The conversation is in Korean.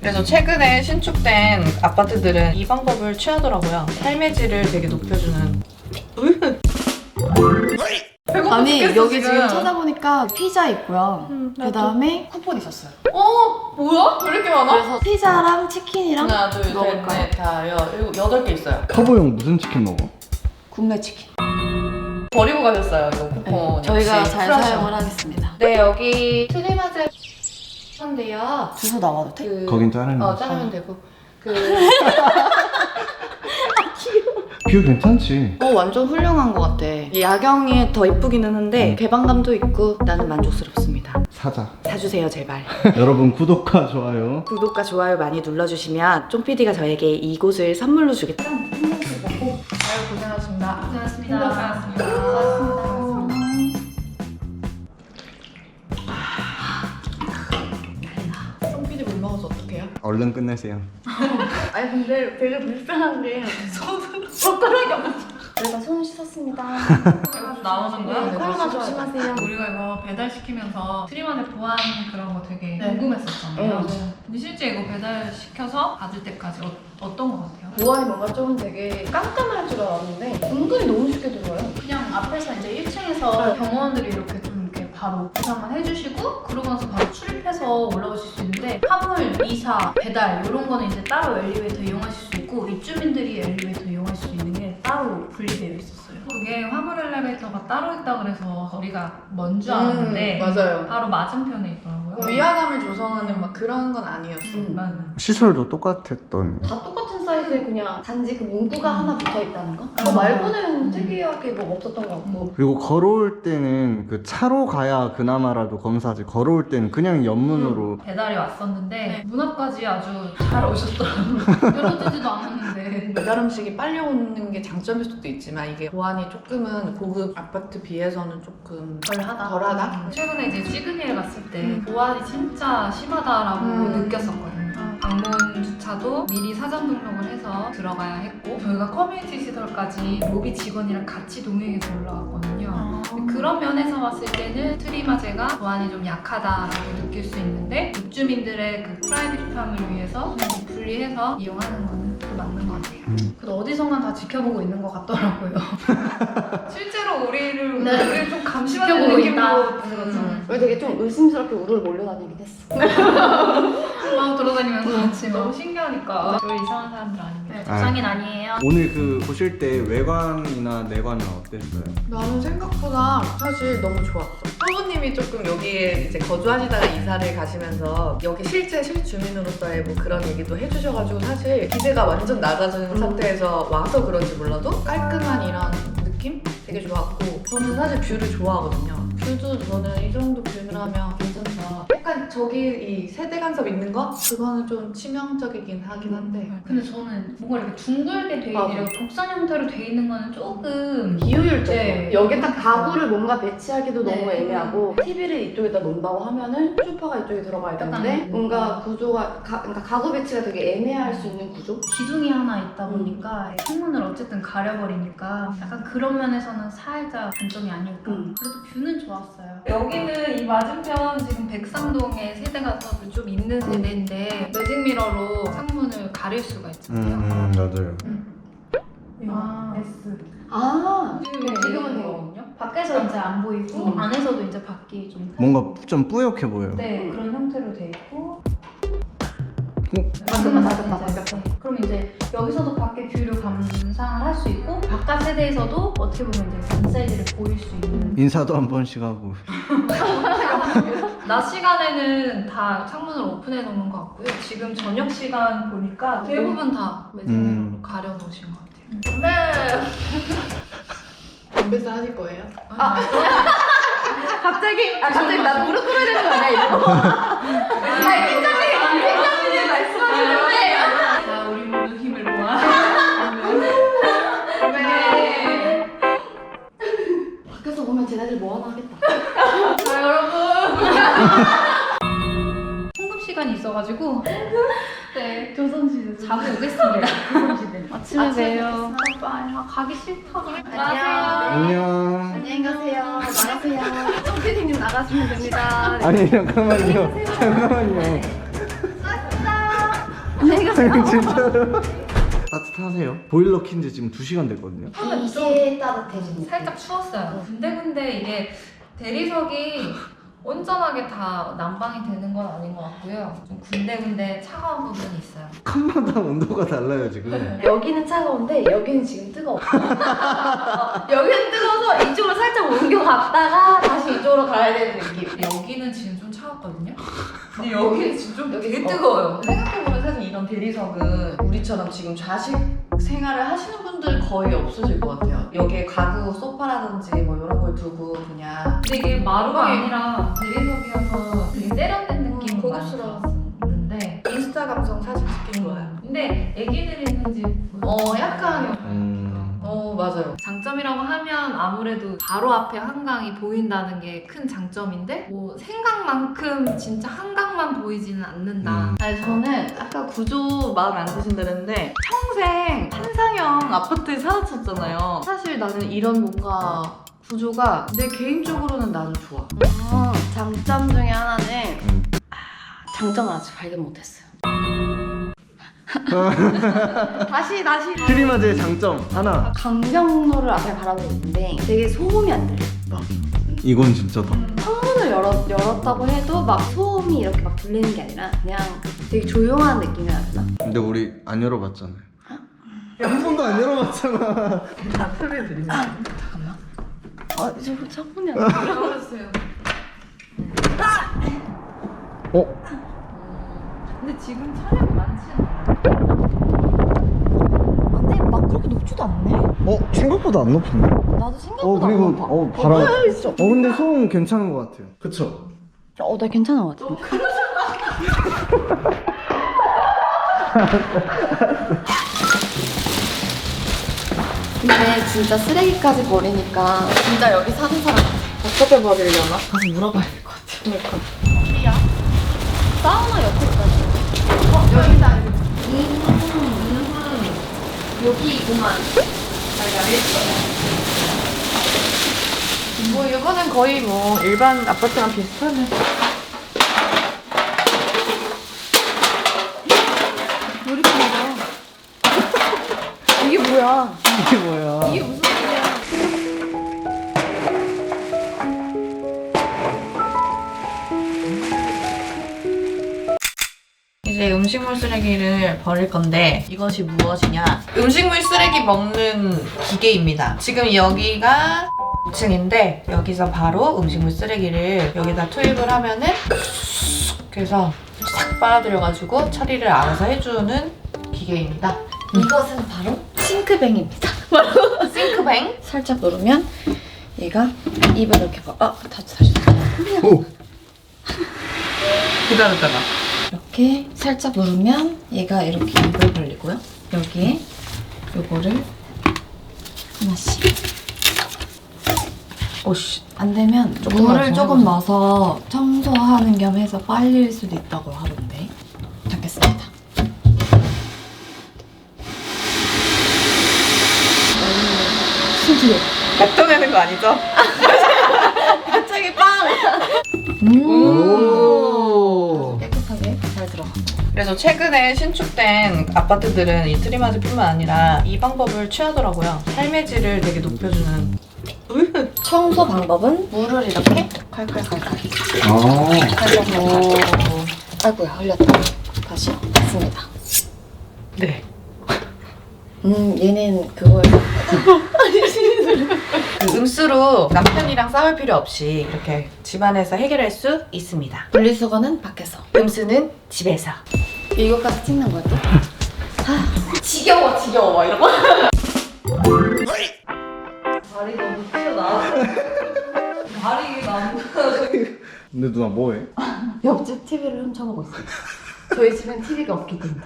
그래서 최근에 신축된 아파트들은 이 방법을 취하더라고요. 삶의 질을 되게 높여주는. 배고파 아니 죽겠어, 여기 지금 찾아보니까 피자 있고요. 그 다음에 쿠폰 있었어요. 뭐야? 왜 이렇게 많아? 그래서 피자랑 치킨이랑 하나, 둘, 셋, 먹을까요? 넷, 다, 8개 있어요. 터보용 무슨 치킨 먹어? 국내 치킨. 버리고 가셨어요, 이거 쿠폰. 저희가 역시 잘 쿨하셔. 사용을 하겠습니다. 네, 여기 트리마제 한데요. 주소 나와도 돼? 거긴 자르는 거. 자르면 되고. 뷰 괜찮지? 완전 훌륭한 것 같아. 야경이 더 이쁘기는 한데 개방감도 있고 나는 만족스럽습니다. 사자. 사주세요 제발. 여러분 구독과 좋아요. 구독과 좋아요 많이 눌러주시면 쫑PD가 저에게 이곳을 선물로 주겠다. 아유, 고생하셨습니다. 고생하셨습니다. 쫑피디 못 먹어서 어떡해요? 얼른 끝내세요. 아니 근데 되게 불편한 게 젓가락이 없어. 저희가 손 씻었습니다. 나오는 거야? 코로나 조심하세요. 우리가 이거 배달시키면서 트리만의 보안 그런 거 되게 네. 궁금했었잖아요. 근데 실제 이거 배달시켜서 받을 때까지 어떤 거 같아요? 보안이 뭔가 좀 되게 깜깜할 줄 알았는데 은근히 너무 쉽게 들어요. 그냥 앞에서 이제 1층에서 경호원들이 이렇게 좀 이렇게 바로 보상만 해주시고 그러고 나서 바로 출입해서 올라오실 수 있는데 화물, 이사, 배달 이런 거는 이제 따로 엘리베이터 이용하실 수 있고 입주민들이 엘리베이터 이용할 수 있는 게 따로 분리되어 있었어요. 그게 화물 엘리베이터가 따로 있다 그래서 거리가 먼 줄 알았는데 맞아요. 바로 맞은편에 있더라고요. 위화감을 조성하는 막 그런 건 아니었어. 맞아요. 시설도 똑같았던. 다 똑같은 사이즈에 그냥 단지 그 문구가 하나 붙어 있다는 거? 그거 말고는 특이하게 뭐 없었던 것 같고. 그리고 걸어올 때는 그 차로 가야 그나마라도 검사하지. 걸어올 때는 그냥 옆문으로. 배달이 왔었는데 문 앞까지 아주 잘 오셨더라고요. 떨어지지도 않았는데 배달 음식이 빨리 오는 게 장점일 수도 있지만 이게 보안이 조금은 고급 아파트 비해서는 조금 덜하다? 최근에 이제 시그니엘 갔을 때 보안이 진짜 심하다라고 느꼈었거든요. 방문 주차도 미리 사전 등록을 해서 들어가야 했고 저희가 커뮤니티 시설까지 로비 직원이랑 같이 동행해서 올라왔거든요. 그런 면에서 봤을 때는 트리마제가 보안이 좀 약하다라고 느낄 수 있는데 입주민들의 그 프라이빗함을 위해서 좀 분리해서 이용하는 거는 또 맞는 것 같아요. 그래도 어디선가 다 지켜보고 있는 것 같더라고요. 실제로 우리를 좀 감시하는 지켜보고 느낌으로 있다. 들었잖아요. 왜 되게 좀 의심스럽게 우르르 몰려다니긴 했어. 막 돌아다니면서 같이 너무 신기하니까 별 이상한 사람들 아닙니다. 조상인 아니에요. 오늘 그 보실 때 외관이나 내관은 어땠어요? 나는 생각보다 사실 너무 좋았어. 사모님이 조금 여기에 이제 거주하시다가 이사를 가시면서 여기 실제 실주민으로서의 뭐 그런 얘기도 해주셔가지고 사실 기대가 완전 낮아진 상태에서 와서 그런지 몰라도 깔끔한 이런 느낌? 되게 좋았고 저는 사실 뷰를 좋아하거든요. 뷰도 저는 이 정도 뷰라면 괜찮다. 약간 저기 이 세대 간섭 있는 거? 그거는 좀 치명적이긴 하긴 한데 근데 저는 뭔가 이렇게 둥글게 돼 맞아. 있는 이런 곡선 형태로 돼 있는 거는 조금 기후율적. 네. 여기 딱 가구를 뭔가 배치하기도 네. 너무 애매하고 TV를 이쪽에다 놓는다고 하면은 소파가 이쪽에 들어가야 되는데 약간 뭔가 구조가 그러니까 가구 배치가 되게 애매할 수 있는 구조? 기둥이 하나 있다 보니까 창문을 어쨌든 가려버리니까 약간 그런 면에서는 살짝 단점이 아닐까. 그래도 뷰는 좋았어요. 여기는 이 맞은편 지금 백상동에 세대가 좀 있는 세대인데 매직 미러로 창문을 가릴 수가 있잖아요. 맞아요. 이거 S. 아 지금은 되거든요. 밖에서 이제 안 보이고 안에서도 이제 밖이 좀 뭔가 좀 뿌옇게 보여요. 네, 그런 형태로 돼 있고. 방금만 바뀌었다. 그럼 이제 여기서도 밖에 뷰를 감상을 할 수 있고 바깥 세대에서도 어떻게 보면 이제 인사이드를 보일 수 있는. 인사도 한 번씩 하고. 낮 시간에는 다 창문을 오픈해 놓는 것 같고요. 지금 저녁 시간 보니까 대부분 다 매직으로 가려 놓으신 것 같아요. 네. 건배사 하실 거예요? 갑자기 나 무릎 꿇어야 되는 거 아니야 이거? 팀장님 말씀하시는데 자, 우리 모두 힘을 모아. 네. 밖에서 보면 쟤네들 뭐 하나 하겠다. 자, 여러분. 통금 시간이 있어가지고 네 조선시대 자고 오겠습니다. 아침에 봬요. 가기 싫다. 안녕. 안녕히 가세요. 나가세요. 쫑피디님 나가시면 됩니다. 아니 잠깐만요. 잠깐만요. 수고하셨습니다. 안녕히 가세요. 진짜로? 따뜻하세요? 보일러 킨지 지금 2시간 됐거든요. 이제 따뜻해지니까. 살짝 추웠어요. 근데 이게 대리석이 온전하게 다 난방이 되는 건 아닌 것 같고요. 좀 군데군데 차가운 부분이 있어요. 칸마다 온도가 달라요 지금. 여기는 차가운데 여기는 지금 뜨거워. 여기는 뜨거워서 이쪽으로 살짝 옮겨갔다가 다시 이쪽으로 가야 되는 느낌. 여기는 지금 좀 차갑거든요. 근데 여기는 지금 좀 되게 뜨거워요. 생각해보면 사실 이런 대리석은 우리처럼 지금 좌식 생활을 하시는 분들 거의 없으실 것 같아요. 여기에 가구 소파라든지 뭐 이런 걸 두고 그냥 근데 이게 마루가 아니라 대리석이어서 되게 세련된 느낌은 많이 고급스러워. 들었는데 인스타 감성 사진 찍기 좋아요. 근데 애기들이 있는 집 약간 맞아요. 장점이라고 하면 아무래도 바로 앞에 한강이 보인다는 게 큰 장점인데 뭐 생각만큼 진짜 한강만 보이지는 않는다. 아니 저는 아까 구조 마음에 안 드신다는데 평생 한상형 아파트에 살았었잖아요. 사실 나는 이런 뭔가 구조가 내 개인적으로는 나는 좋아. 장점 중에 하나는 장점을 아직 발견 못했어요. 다시 트리마즈의 장점 하나. 강정로를 앞에 바라보고 있는데 되게 소음이 안 들려. 이건 진짜다. 창문을 열었다고 해도 막 소음이 이렇게 막 들리는 게 아니라 그냥 되게 조용한 느낌이라 해야 되나? 근데 우리 안 열어봤잖아요. 한 번도 안 열어봤잖아. 다 소리 들리면 잠깐만. 저 창문이 안 들려. 그러셨어요. 근데 지금 촬영이 많지는 않아요. 근데 막 그렇게 높지도 않네? 생각보다 안 높은데. 나도 생각보다 그리고 안 높아. 바람. 근데 소음 괜찮은 것 같아요. 그쵸? 나 괜찮은 것 같은데. 근데 진짜 쓰레기까지 버리니까 진짜 여기 사는 사람 어떻게 버리려나? 가서 물어봐야 될 것 같아. 그러니까. 어디야? 사우나 옆에까지. 여기다. 여기구만. 뭐 이거는 거의 뭐 일반 아파트랑 비슷하네. 놀이터다. 이게 뭐야? 이게 뭐야? 이게 무슨 일이야? 이제 음식물 쓰레기를 버릴 건데 이것이 무엇이냐? 음식물 쓰레기 먹는 기계입니다. 지금 여기가 2층인데 여기서 바로 음식물 쓰레기를 여기다 투입을 하면은 그래서 싹 빨아들여가지고 처리를 알아서 해주는 기계입니다. 이것은 바로 싱크뱅입니다. 싱크뱅? 살짝 누르면 얘가 입을 이렇게 다시 오. 기다렸다가 이렇게 살짝 누르면 얘가 이렇게 입을 벌리고요. 여기에 요거를 하나씩. 오씨 안 되면 물을 조금 넣어서 청소하는 겸 해서 빨릴 수도 있다고 하던데. 닫겠습니다. 신기해. 냅둬내는 거 아니죠? 갑자기 빵! 오. 깨끗하게 잘 들어가. 그래서 최근에 신축된 아파트들은 이 트리마즈뿐만 아니라 이 방법을 취하더라고요. 삶의 질을 되게 높여주는. 청소 방법은 물을 이렇게 칼칼칼칼 칼칼칼칼. 아이고야 흘렸다. 다시 닫습니다. 네. 얘는 그거예요. 그 음수로 남편이랑 싸울 필요 없이 이렇게 집안에서 해결할 수 있습니다. 분리수거는 밖에서. 음수는 집에서. 이거까지 찍는 거야 또? 지겨워 막 이러고. 발이 너무 튀어나와. 발이 너무. 근데 누나 뭐해? 옆집 TV를 훔쳐보고 있어요. 저희 집엔 TV가 없기 때문에.